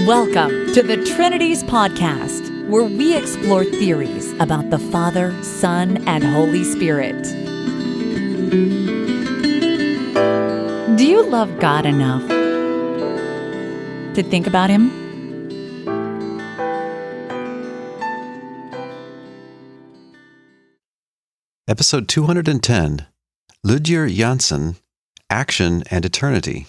Welcome to the Trinities podcast, where we explore theories about the Father, Son, and Holy Spirit. Do you love God enough to think about Him? Episode 210, Ludger Jansen, Action and Eternity.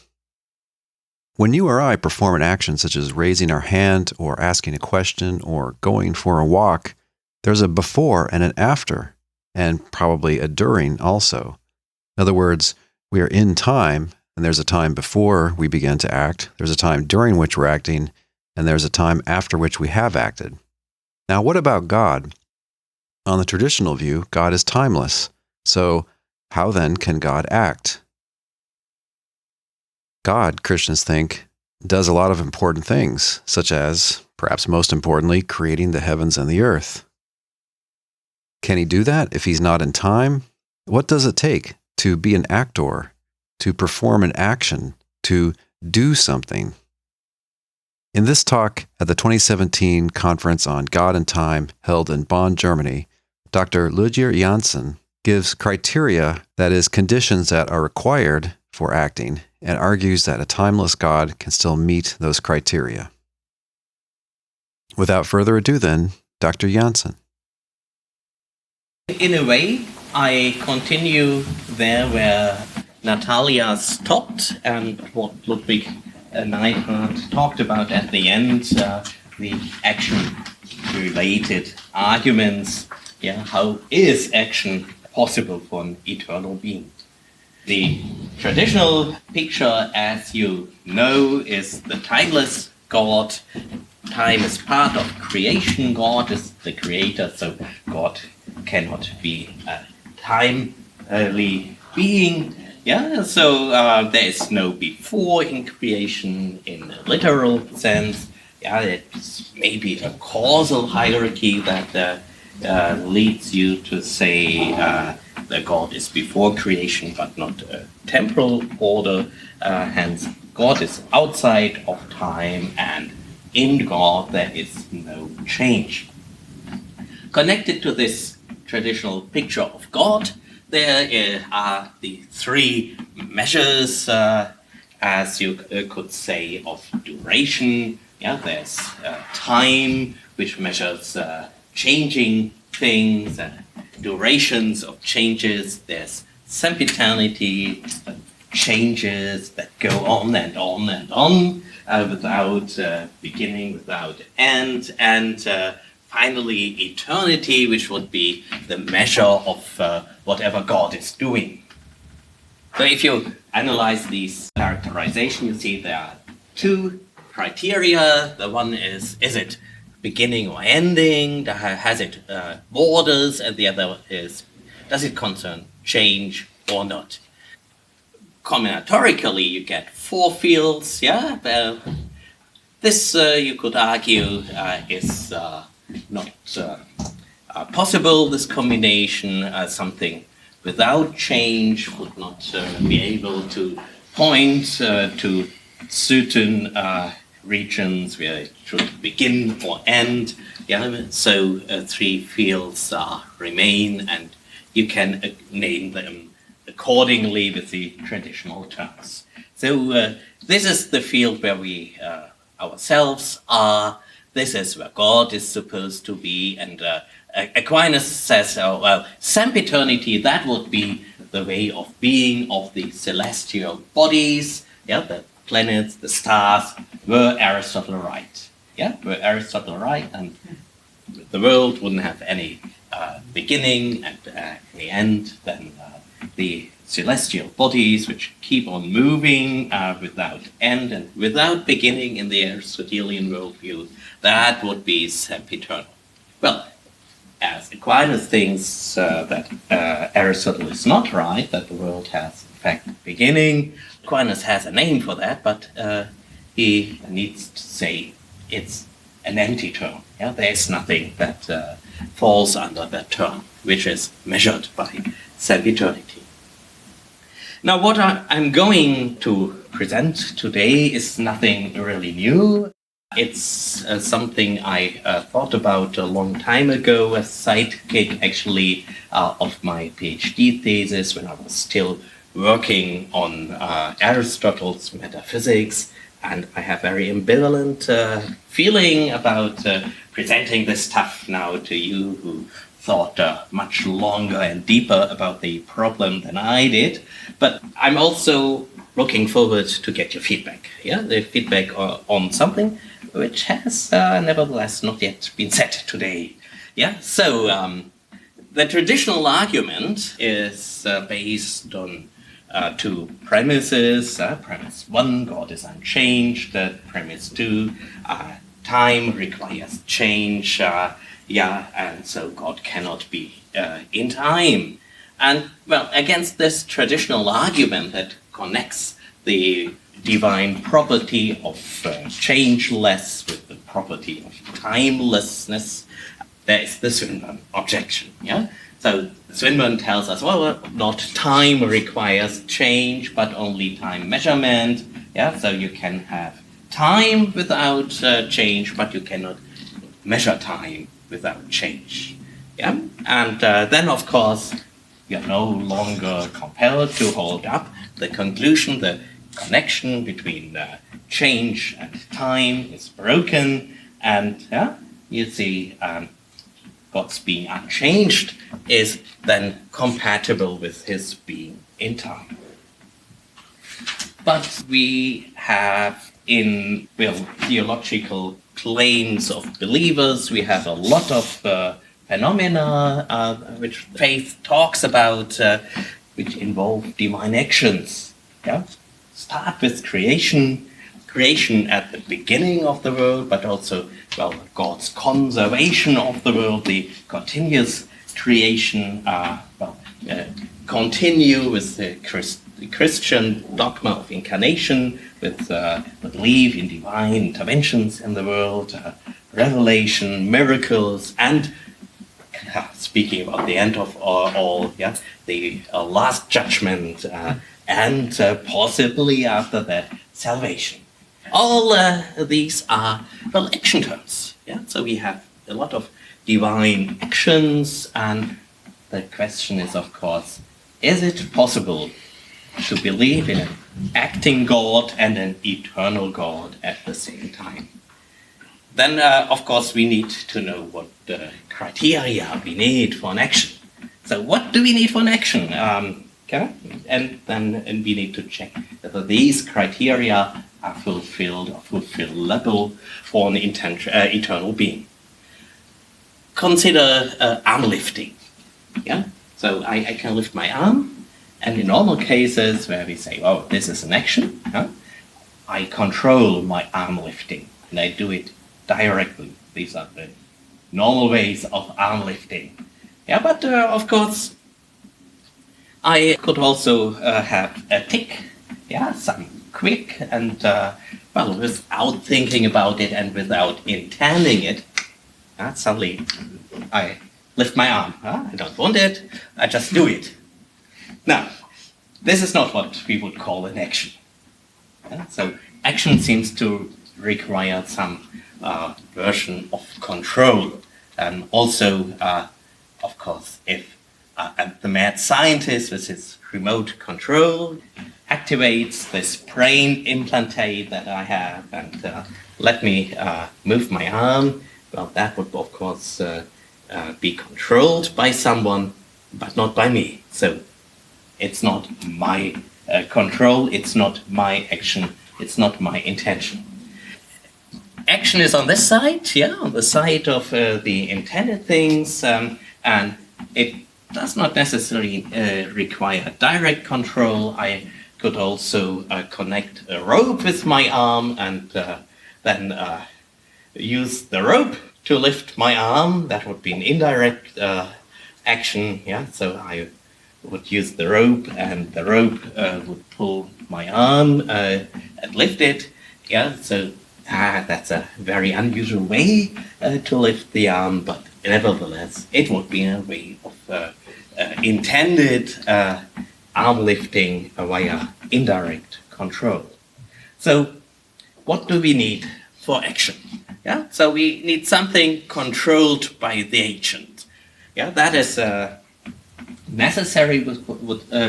When you or I perform an action such as raising our hand or asking a question or going for a walk, there's a before and an after, and probably a during also. In other words, we are in time, and there's a time before we begin to act, there's a time during which we're acting, and there's a time after which we have acted. Now, what about God? On the traditional view, God is timeless. So, how then can God act? God, Christians think, does a lot of important things, such as, perhaps most importantly, creating the heavens and the earth. Can He do that if He's not in time? What does it take to be an actor, to perform an action, to do something? In this talk at the 2017 Conference on God and Time held in Bonn, Germany, Dr. Ludger Jansen gives criteria, that is, conditions that are required for acting, and argues that a timeless God can still meet those criteria. Without further ado then, Dr. Jansen. In a way, I continue there where Natalia stopped and what Ludwig Neidhardt talked about at the end, the action-related arguments. How is action possible for an eternal being? The traditional picture, as you know, is the timeless God. Time is part of creation. God is the creator, so God cannot be a timely being. So there is no before in creation in a literal sense. It's maybe a causal hierarchy that leads you to say that God is before creation, but not a temporal order. Hence, God is outside of time, and in God there is no change. Connected to this traditional picture of God, there are the three measures, as you could say, of duration. There's time, which measures changing things, durations of changes. There's sempiternity, changes that go on and on and on, without beginning, without end, and finally eternity, which would be the measure of whatever God is doing. So if you analyze these characterizations, you see there are two criteria. The one is it beginning or ending? Has it borders? And the other is, does it concern change or not? Combinatorically, you get four fields. This, you could argue, is not possible. This combination, something without change would not be able to point to certain regions where it should begin or end. So three fields remain, and you can name them accordingly with the traditional terms. So this is the field where we ourselves are. This is where God is supposed to be. And Aquinas says, sempiternity, that would be the way of being of the celestial bodies, the planets, the stars. Were Aristotle right? Were Aristotle right? And the world wouldn't have any beginning and any end. Then the celestial bodies, which keep on moving without end and without beginning in the Aristotelian worldview, that would be sempiternal. Well, as Aquinas thinks that Aristotle is not right, that the world has in fact beginning, Aquinas has a name for that, but he needs to say it's an antiterm. There is nothing that falls under that term, which is measured by sempiternity. Now, what I'm going to present today is nothing really new. It's something I thought about a long time ago, a sidekick actually of my PhD thesis when I was still working on Aristotle's metaphysics, and I have very ambivalent feeling about presenting this stuff now to you who thought much longer and deeper about the problem than I did. But I'm also looking forward to get your feedback. Yeah, the feedback on something which has nevertheless not yet been said today. Yeah, so the traditional argument is based on two premises. Premise 1, God is unchanged. Premise 2, time requires change. And so God cannot be in time. And, well, against this traditional argument that connects the divine property of changeless with the property of timelessness, there is the Swinburne objection. Yeah? So Swinburne tells us, well, not time requires change, but only time measurement. Yeah? So you can have time without change, but you cannot measure time without change. Yeah? And then, of course, you're no longer compelled to hold up the conclusion, the connection between change and time is broken, and you see God's being unchanged is then compatible with his being in time. But we have in theological claims of believers, we have a lot of phenomena which faith talks about, which involve divine actions. Yeah? Start with creation at the beginning of the world, but also, God's conservation of the world, the continuous creation, continue with the Christian dogma of incarnation, with belief in divine interventions in the world, revelation, miracles, and speaking about the end of all, the last judgment, and possibly after that, salvation. All these are, action terms. Yeah? So we have a lot of divine actions, and the question is, of course, is it possible to believe in an acting God and an eternal God at the same time? Then, of course, we need to know what criteria we need for an action. So what do we need for an action? And then we need to check whether these criteria are fulfilled or fulfillable for an eternal being. Consider arm lifting. Yeah? So I can lift my arm, and in normal cases where we say, oh, this is an action, I control my arm lifting, and I do it directly. These are the normal ways of arm lifting. Yeah, but of course, I could also have a tick, some quick and, without thinking about it and without intending it, suddenly I lift my arm. I don't want it, I just do it. Now, this is not what we would call an action. So action seems to require some version of control. And also, of course, if the mad scientist with his remote control activates this brain implantate that I have and let me move my arm, that would, of course, be controlled by someone, but not by me. So it's not my control, it's not my action, it's not my intention. Action is on this side, on the side of the intended things, and it does not necessarily require direct control. I could also connect a rope with my arm and then use the rope to lift my arm. That would be an indirect action, so I would use the rope, and the rope would pull my arm and lift it. So that's a very unusual way to lift the arm, but nevertheless, it would be a way of intended arm lifting via indirect control. So, what do we need for action. Yeah, so we need something controlled by the agent. Yeah, that is necessary, we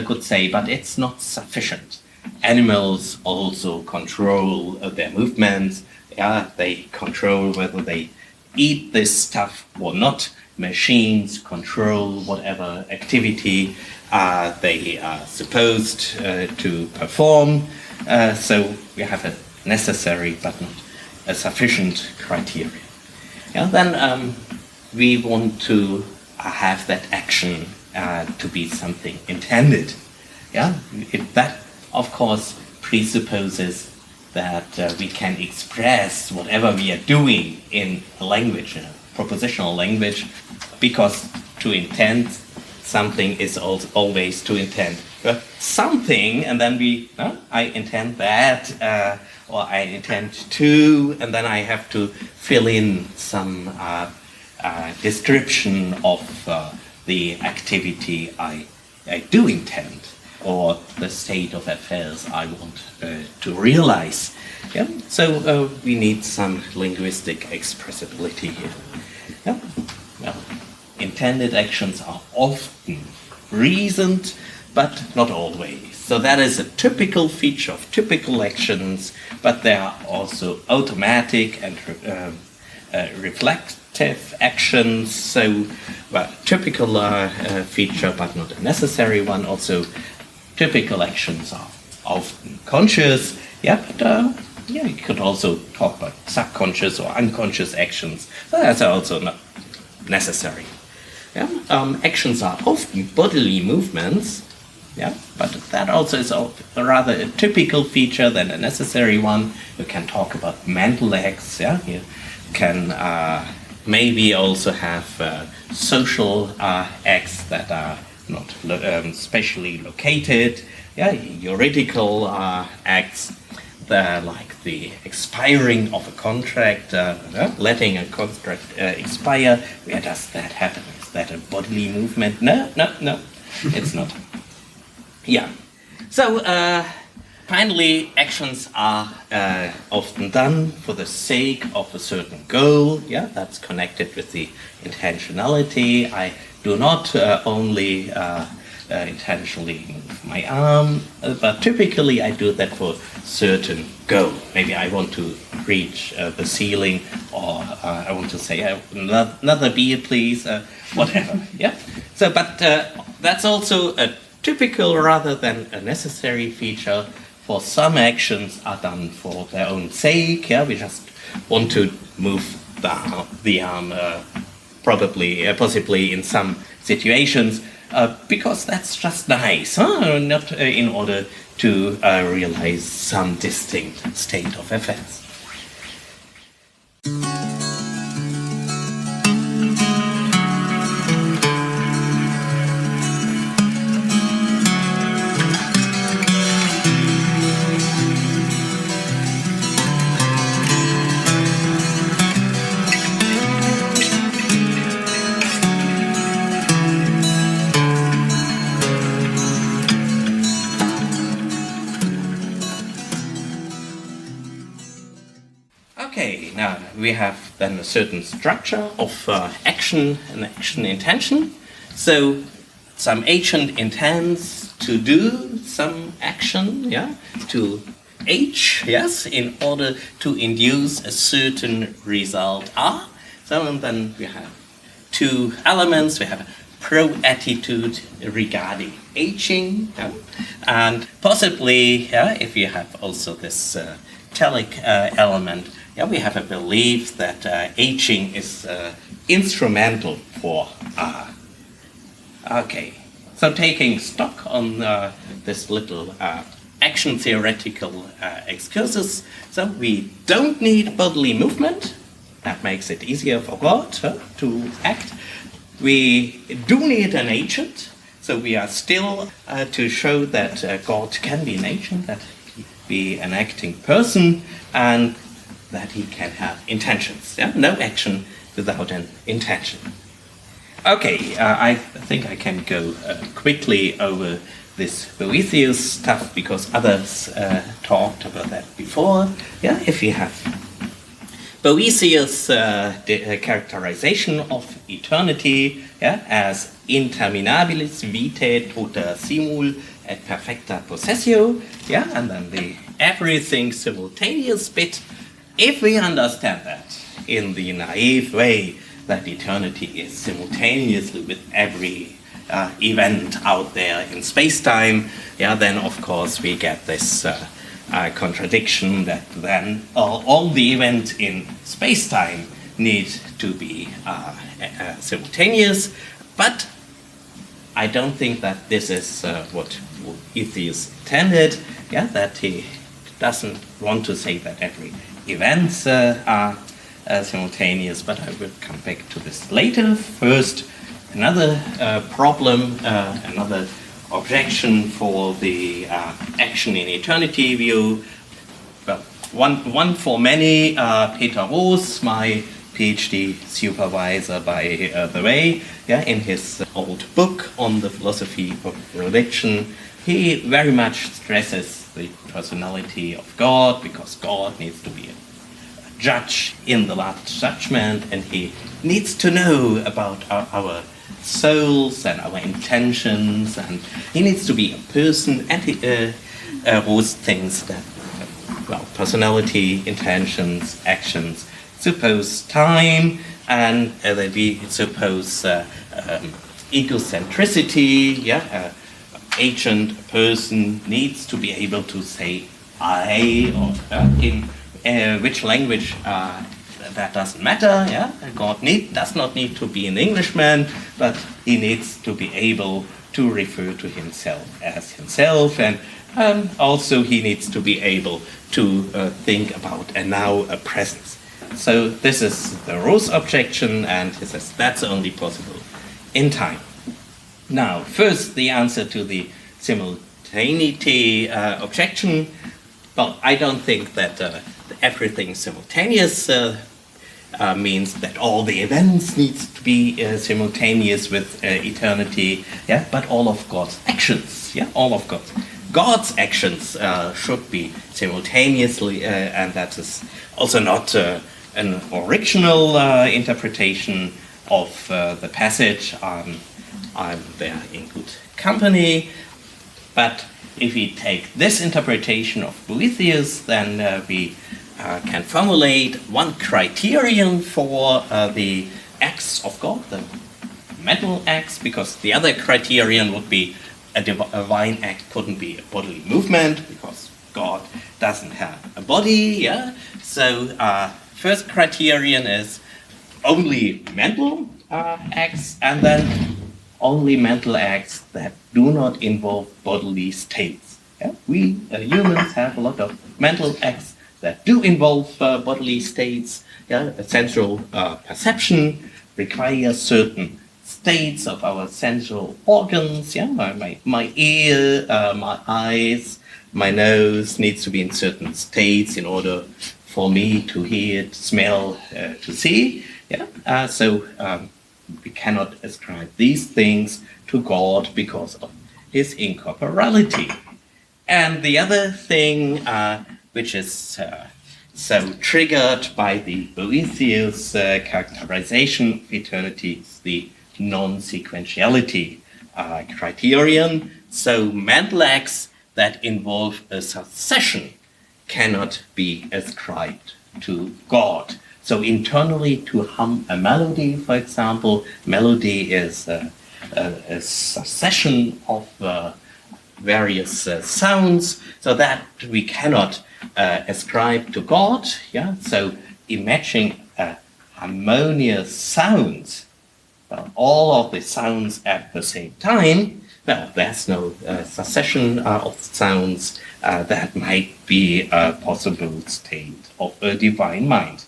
could say, but it's not sufficient. Animals also control their movements. Yeah, they control whether they eat this stuff or not. Machines control whatever activity they are supposed to perform. So we have a necessary but not a sufficient criteria. Yeah, then we want to have that action to be something intended. Yeah, that of course presupposes that we can express whatever we are doing in a language, in a propositional language, because to intend something is always to intend something, and then I intend that, or I intend to, and then I have to fill in some description of the activity I do intend, or the state of affairs I want to realize. Yeah? So we need some linguistic expressibility here. Yeah? Well, intended actions are often reasoned, but not always. So that is a typical feature of typical actions, but there are also automatic and reflective actions. So, well, typical feature, but not a necessary one. Also, typical actions are often conscious. Yeah, but you could also talk about subconscious or unconscious actions. So that's also not necessary. Yeah? Actions are often bodily movements. Yeah, but that also is rather a typical feature than a necessary one. You can talk about mental acts. Yeah, you can maybe also have social acts that are not spatially located. Yeah, juridical acts, like the expiring of a contract, letting a contract expire. Where does that happen? Is that a bodily movement? No, it's not. Yeah. So finally, actions are often done for the sake of a certain goal. Yeah, that's connected with the intentionality. I do not only intentionally move my arm, but typically I do that for a certain goal. Maybe I want to reach the ceiling, or I want to say another beer, please. Whatever. Yeah. So, but that's also a typical rather than a necessary feature. For some actions are done for their own sake. Yeah, we just want to move the arm, possibly in some situations, because that's just nice, not in order to realize some distinct state of affairs. Okay, now we have then a certain structure of action and action intention. So some agent intends to do some action, yeah, to H, yes, in order to induce a certain result R. So then we have two elements. We have a pro-attitude regarding aging, yeah, and possibly, yeah, if you have also this telic element, yeah, we have a belief that aging is instrumental for R. Okay, so taking stock on this little action theoretical excursus, so we don't need bodily movement. That makes it easier for God to act. We do need an agent, so we are still to show that God can be an agent, that he be an acting person, and that he can have intentions. Yeah? No action without an intention. Okay, I think I can go quickly over this Boethius stuff because others talked about that before. Yeah, if you have Boethius' characterization of eternity, as interminabilis vitae tota simul et perfecta possessio, and then the everything simultaneous bit. If we understand that in the naive way, that eternity is simultaneously with every event out there in space-time, then of course we get this contradiction that then all the events in space-time need to be simultaneous. But I don't think that this is what Boethius intended, that he doesn't want to say that every events are simultaneous, but I will come back to this later. First, another problem, another objection for the action in eternity view. Well, one for many, Peter Roos, my PhD supervisor, by the way, in his old book on the philosophy of religion, he very much stresses the personality of God, because God needs to be a judge in the last judgment, and he needs to know about our souls and our intentions, and he needs to be a person, and Roos thinks that personality, intentions, actions suppose time, and that we suppose egocentricity. Agent, a person needs to be able to say I, or in which language that doesn't matter. God does not need to be an Englishman, but he needs to be able to refer to himself as himself, and also he needs to be able to think about a now, a presence. So this is the Roos objection, and he says that's only possible in time. Now, first, the answer to the simultaneity objection. Well, I don't think that everything simultaneous means that all the events need to be simultaneous with eternity, but all of God's actions, all of God's actions should be simultaneously, and that is also not an original interpretation of the passage. I'm there in good company, but if we take this interpretation of Boethius, then we can formulate one criterion for the acts of God, the mental acts, because the other criterion would be a divine act couldn't be a bodily movement, because God doesn't have a body. So first criterion is only mental acts, and then only mental acts that do not involve bodily states. We humans have a lot of mental acts that do involve bodily states. A sensual perception requires certain states of our sensual organs. My ear, my eyes, my nose needs to be in certain states in order for me to hear, to smell, to see. So we cannot ascribe these things to God because of his incorporeality. And the other thing which is so triggered by the Boethius characterization of eternity is the non-sequentiality criterion. So mental acts that involve a succession cannot be ascribed to God. So internally, to hum a melody, for example, melody is a succession of various sounds, so that we cannot ascribe to God. So imagining harmonious sounds, all of the sounds at the same time, there's no succession of sounds that might be a possible state of a divine mind.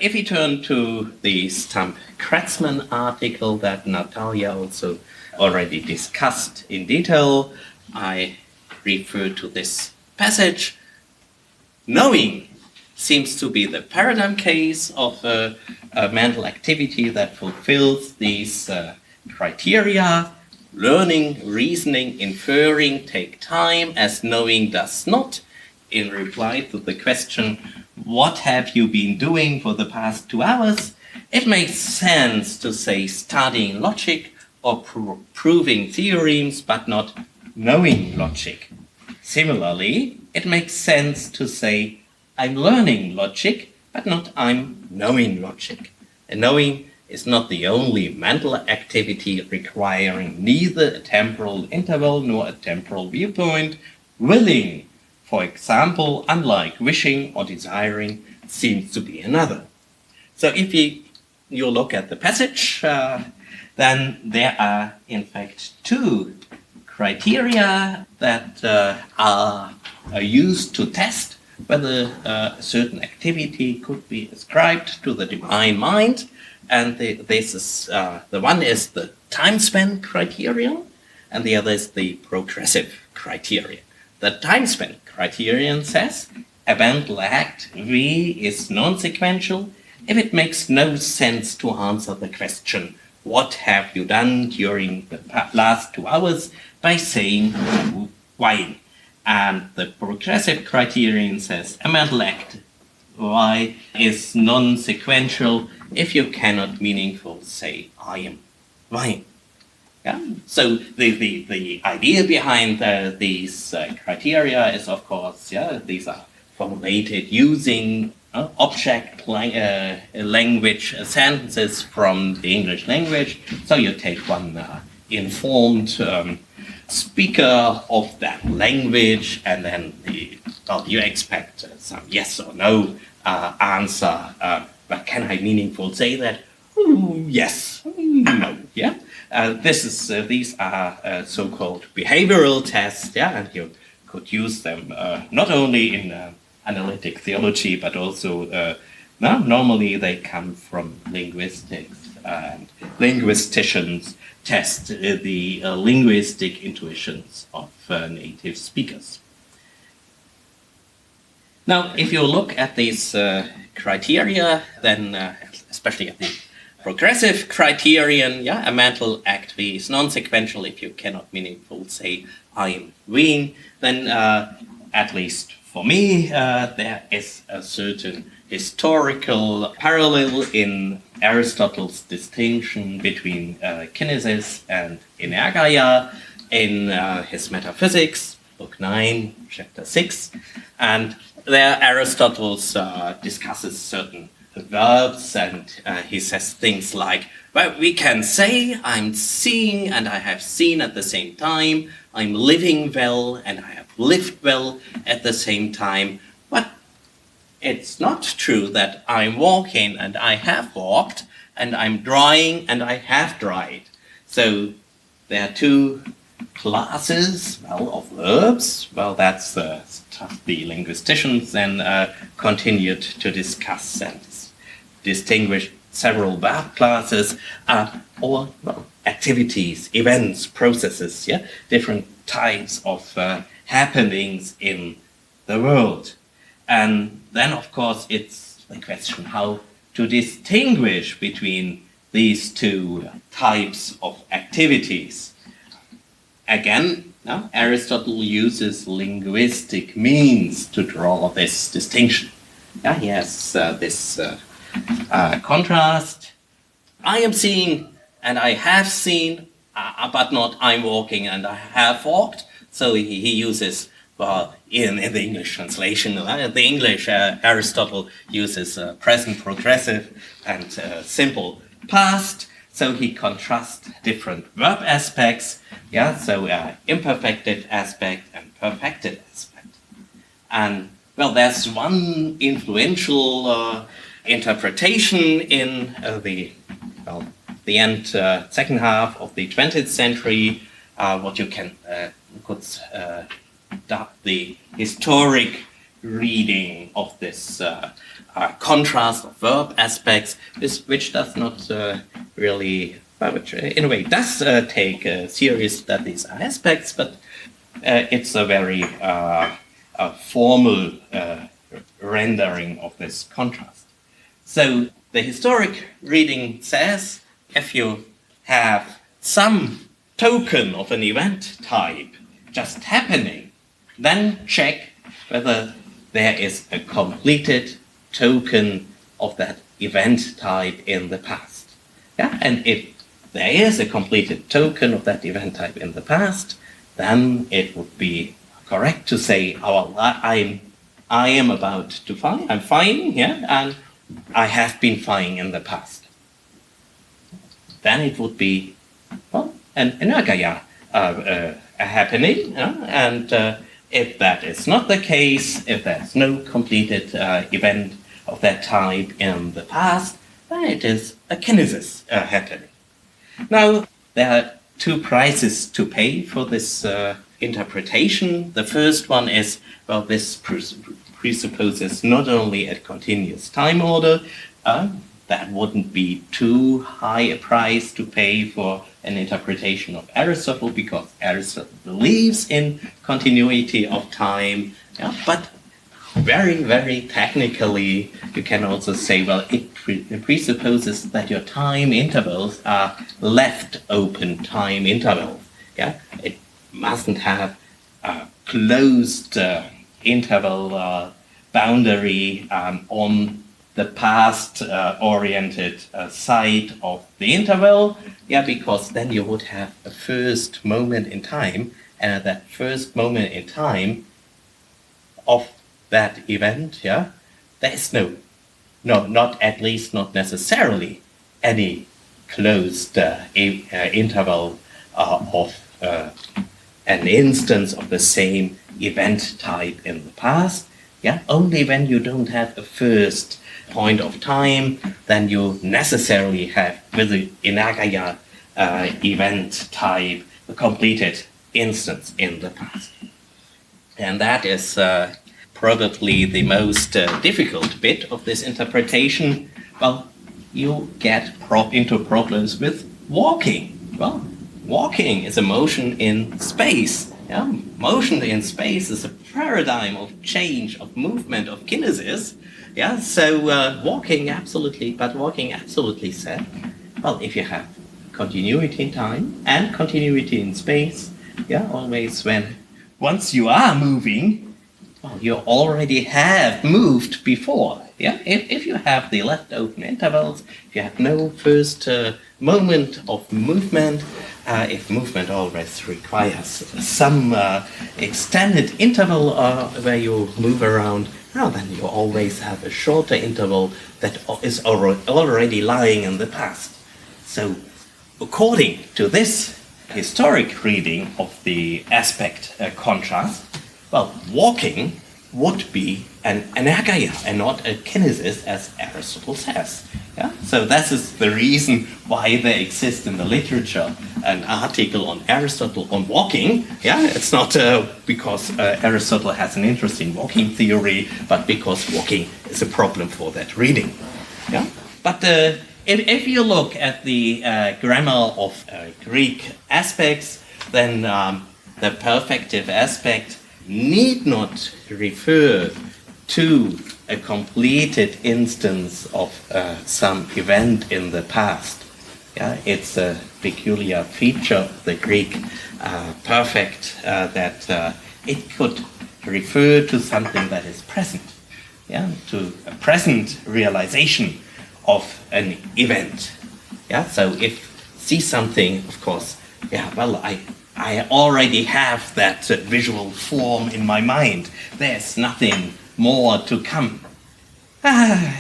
if we turn to the Stump-Kratzmann article that Natalia also already discussed in detail, I refer to this passage. Knowing seems to be the paradigm case of a mental activity that fulfills these criteria. Learning, reasoning, inferring take time, as knowing does not. In reply to the question, what have you been doing for the past 2 hours? It makes sense to say studying logic or proving theorems, but not knowing logic. Similarly, it makes sense to say I'm learning logic, but not I'm knowing logic. And knowing is not the only mental activity requiring neither a temporal interval nor a temporal viewpoint. Willing, for example, unlike wishing or desiring, seems to be another. So if you look at the passage, then there are in fact 2 criteria that are used to test whether a certain activity could be ascribed to the divine mind. And this is the one is the time span criterion, and the other is the progressive criterion. The time span criterion says a mental act V is non-sequential if it makes no sense to answer the question, what have you done during the last 2 hours, by saying why. And the progressive criterion says a mental act Y is non-sequential if you cannot meaningfully say I am Y. Yeah? So the idea behind these criteria is, of course, these are formulated using object language sentences from the English language. So you take one informed speaker of that language, and then you expect some yes or no answer. But can I meaningfully say that? Yes, no, yeah. These are so-called behavioral tests, and you could use them not only in analytic theology, but also normally they come from linguistics, and linguisticians test the linguistic intuitions of native speakers. Now, if you look at these criteria, then especially at the progressive criterion, a mental act V is non-sequential if you cannot meaningfully say I am wean, then at least for me, there is a certain historical parallel in Aristotle's distinction between kinesis and energeia in his Metaphysics, Book 9, Chapter 6. And there Aristotle discusses certain verbs, and he says things like, well, we can say I'm seeing and I have seen at the same time, I'm living well and I have lived well at the same time, but it's not true that I'm walking and I have walked, and I'm drying and I have dried. So there are 2 classes, of verbs. Well, that's the linguisticians then continued to discuss and distinguish several verb classes, or activities, events, processes, different types of happenings in the world. And then, of course, it's the question how to distinguish between these 2 types of activities. Again, Aristotle uses linguistic means to draw this distinction. He has this contrast. I am seeing and I have seen, but not I'm walking and I have walked. So he uses, in the English translation, the English Aristotle uses present progressive and simple past. So he contrasts different verb aspects, so imperfective aspect and perfected aspect. And well, there's one influential interpretation in the end, second half of the 20th century, what you could dub the historic reading of this contrast of verb aspects, which does not really, which in a way does take serious studies aspects, but it's a very formal rendering of this contrast. So the historic reading says, if you have some token of an event type just happening, then check whether there is a completed token of that event type in the past. Yeah? And if there is a completed token of that event type in the past, then it would be correct to say, I am about to fine, I'm fine, yeah, and I have been fine in the past. Then it would be, well, an energia happening, and if that is not the case, if there's no completed event of that type in the past, then it is a kinesis happening. Now, there are two prices to pay for this interpretation. The first one is, well, this presupposes not only a continuous time order, that wouldn't be too high a price to pay for an interpretation of Aristotle, because Aristotle believes in continuity of time, yeah, but very, very technically, you can also say, well, it presupposes that your time intervals are left open time intervals. Yeah, it mustn't have a closed interval boundary on the past-oriented side of the interval, yeah, because then you would have a first moment in time, and at that first moment in time of that event, yeah, there is not at least not necessarily any closed interval of an instance of the same event type in the past. Yeah, only when you don't have a first point of time, then you necessarily have with the energia event type a completed instance in the past. And that is probably the most difficult bit of this interpretation. Well, you get into problems with walking. Well, walking is a motion in space. Yeah? Motion in space is a paradigm of change, of movement, of kinesis. Yeah, so walking absolutely said, well, if you have continuity in time and continuity in space, yeah, always once you are moving, well, you already have moved before. Yeah, if you have the left open intervals, if you have no first moment of movement, if movement always requires some extended interval where you move around, now then you always have a shorter interval that is already lying in the past. So, according to this historic reading of the aspect contrast, well, walking would be an energia and not a kinesis, as Aristotle says. Yeah? So that is the reason why there exists in the literature an article on Aristotle on walking. Yeah, it's not because Aristotle has an interest in walking theory, but because walking is a problem for that reading. Yeah, but if you look at the grammar of Greek aspects, then the perfective aspect need not refer to a completed instance of some event in the past. Yeah, it's a peculiar feature of the Greek perfect that it could refer to something that is present, yeah, to a present realization of an event. Yeah, so if see something, of course, yeah, well, I already have that visual form in my mind. There's nothing more to come.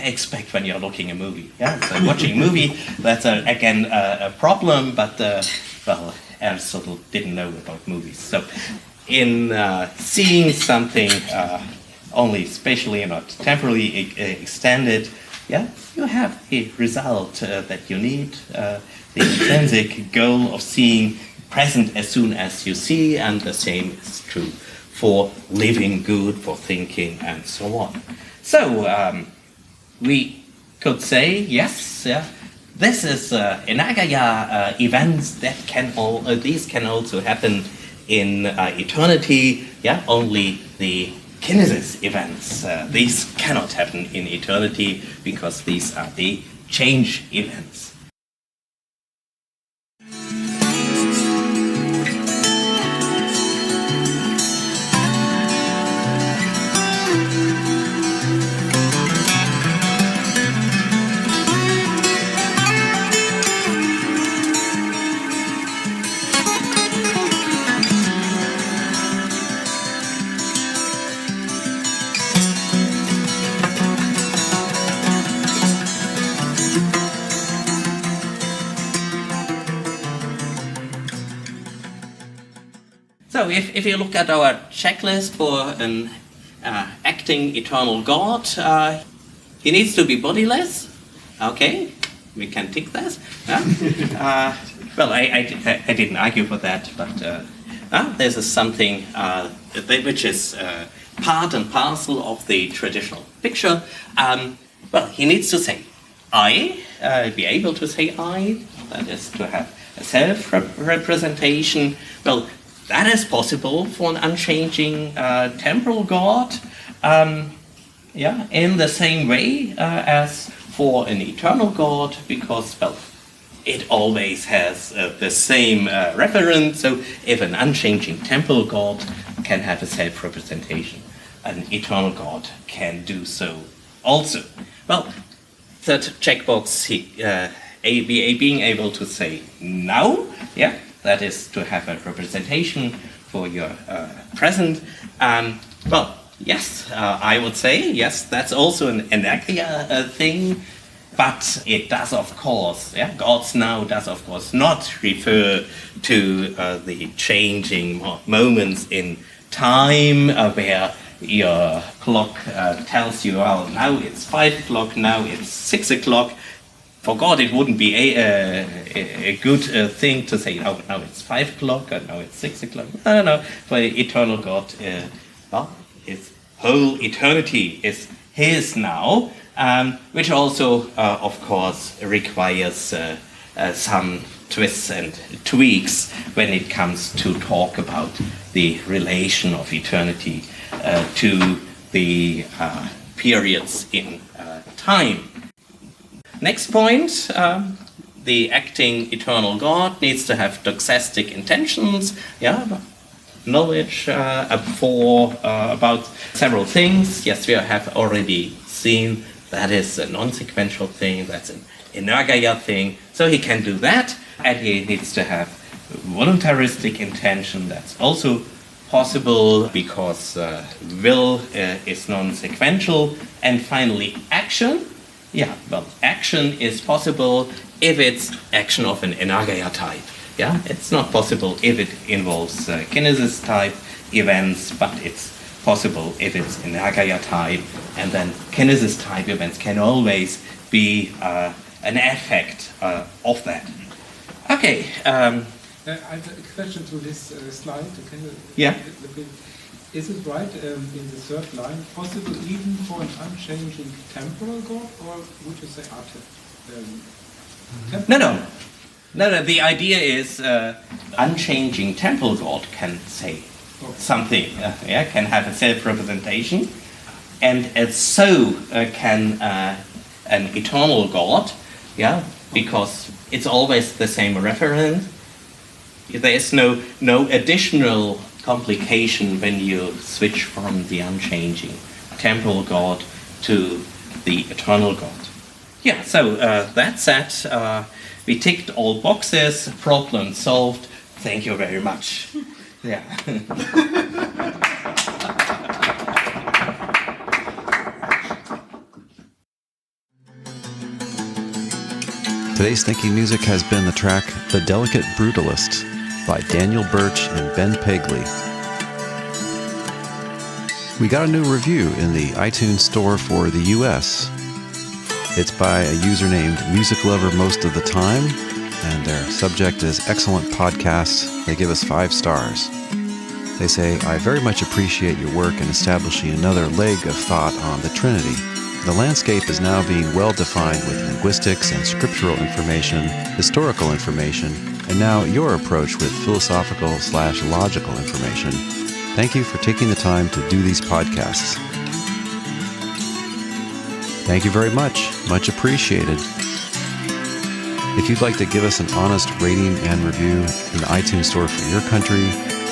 Expect when you're looking a movie. Yeah, so watching a movie, that's again a problem, but well, Aristotle didn't know about movies. So in seeing something only spatially and not temporally extended, yeah, you have the result that you need, the intrinsic goal of seeing present as soon as you see, and the same is true for living good, for thinking, and so on. So we could say, yes, this is enagaya events that these can also happen in eternity. Only the kinesis events, these cannot happen in eternity because these are the change events. So if you look at our checklist for an acting eternal God, he needs to be bodiless. Okay, we can tick this. Well, I didn't argue for that, but there's something which is part and parcel of the traditional picture. Well, he needs to say I, be able to say I, that is to have a self-representation. Well, that is possible for an unchanging temporal God, in the same way as for an eternal God, because, well, it always has the same reference. So if an unchanging temporal God can have a self-representation, an eternal God can do so also. Well, that checkbox, being able to say now, that is to have a representation for your present. Well, yes, I would say, yes, that's also an enagaya thing, but it does, of course, God's now does, of course, not refer to the changing moments in time where your clock tells you, well, now it's 5 o'clock, now it's 6 o'clock. For God, it wouldn't be a good thing to say, oh, now it's 5 o'clock, or now it's 6 o'clock. No. For the eternal God, well, his whole eternity is his now, which also, of course, requires some twists and tweaks when it comes to talk about the relation of eternity to the periods in time. Next point, the acting eternal God needs to have doxastic intentions, knowledge about several things. Yes, we have already seen that is a non-sequential thing, that's an enagaya thing, so he can do that, and he needs to have voluntaristic intention, that's also possible because will is non-sequential, and finally action. Action is possible if it's action of an enagaya type. It's not possible if it involves kinesis type events, but it's possible if it's enagaya type, and then kinesis type events can always be an effect of that. Okay. I have a question to this slide. Can you Is it right in the third line, possible even for an unchanging temporal God, or would you say No. The idea is unchanging temporal God can say something, can have a self-representation, and so can an eternal God, because it's always the same reference. There is no additional complication when you switch from the unchanging temporal God to the eternal God. So that's that. We ticked all boxes, problem solved. Thank you very much. Today's thinking music has been the track The Delicate Brutalist by Daniel Birch and Ben Pegley. We got a new review in the iTunes store for the US. It's by a user named Music Lover Most of the Time, and their subject is excellent podcasts. They give us 5 stars. They say, "I very much appreciate your work in establishing another leg of thought on the Trinity. The landscape is now being well defined with linguistics and scriptural information, historical information, and now your approach with philosophical/logical information. Thank you for taking the time to do these podcasts." Thank you very much. Much appreciated. If you'd like to give us an honest rating and review in the iTunes store for your country,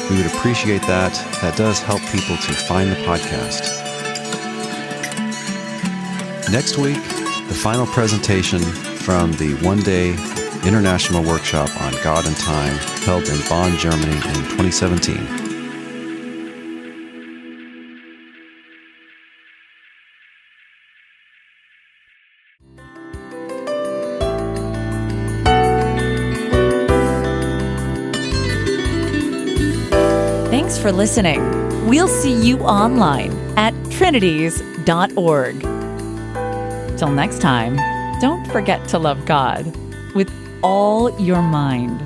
we would appreciate that. That does help people to find the podcast. Next week, the final presentation from the one-day international workshop on God and Time held in Bonn, Germany in 2017. Thanks for listening. We'll see you online at trinities.org. Till next time, don't forget to love God with all your mind.